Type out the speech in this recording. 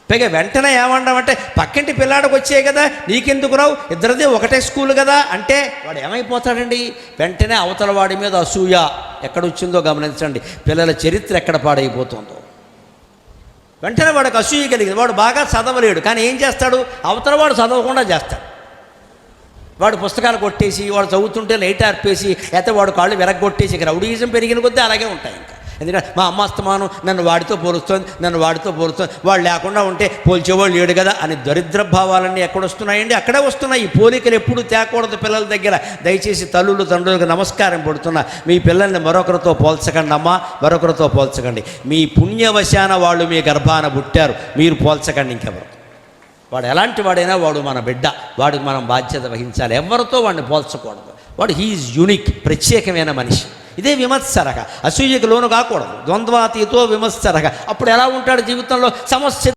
పైగా వెంటనే ఏమంటామంటే పక్కింటి పిల్లాడికి వచ్చే కదా, నీకెందుకు రావు, ఇద్దరిది ఒకటే స్కూల్ కదా అంటే వాడు ఏమైపోతాడండి? వెంటనే అవతల వాడి మీద అసూయ ఎక్కడొచ్చిందో గమనించండి. పిల్లల చరిత్ర ఎక్కడ పాడైపోతుందో వెంటనే వాడికి అసూయ కలిగింది. వాడు బాగా చదవలేడు, కానీ ఏం చేస్తాడు? అవతల వాడు చదవకుండా చేస్తాడు. వాడు పుస్తకాలు కొట్టేసి, వాడు చదువుతుంటే లైట్ ఆర్పేసి, లేకపోతే వాడు కాళ్ళు విరగొట్టేసి, ఇక రౌడీయిజం పెరిగిన కొద్దీ అలాగే ఉంటాయి. ఇంకా ఎందుకంటే మా అమ్మ అస్తమానం నన్ను వాడితో పోలుస్తుంది, వాడు లేకుండా ఉంటే పోల్చేవాళ్ళు లేడు కదా అని దరిద్ర భావాలన్నీ ఎక్కడొస్తున్నాయండి? అక్కడే వస్తున్నాయి. ఈ పోలికలు ఎప్పుడు తేకూడదు పిల్లల దగ్గర. దయచేసి తల్లులు తండ్రులకు నమస్కారం పడుతున్నా, మీ పిల్లల్ని మరొకరితో పోల్చకండి అమ్మా, మరొకరితో పోల్చకండి. మీ పుణ్యవశాన వాళ్ళు మీ గర్భాన పుట్టారు, మీరు పోల్చకండి ఇంకెవరు. వాడు ఎలాంటి వాడైనా వాడు మన బిడ్డ, వాడికి మనం బాధ్యత వహించాలి. ఎవరితో వాడిని పోల్చకూడదు. వాడు హీఈస్ యూనిక్, ప్రత్యేకమైన మనిషి. ఇదే విమత్సరక. అసూయకు లోను కాకూడదు. ద్వంద్వాతీతో విమత్సరక. అప్పుడు ఎలా ఉంటాడు జీవితంలో? సమస్య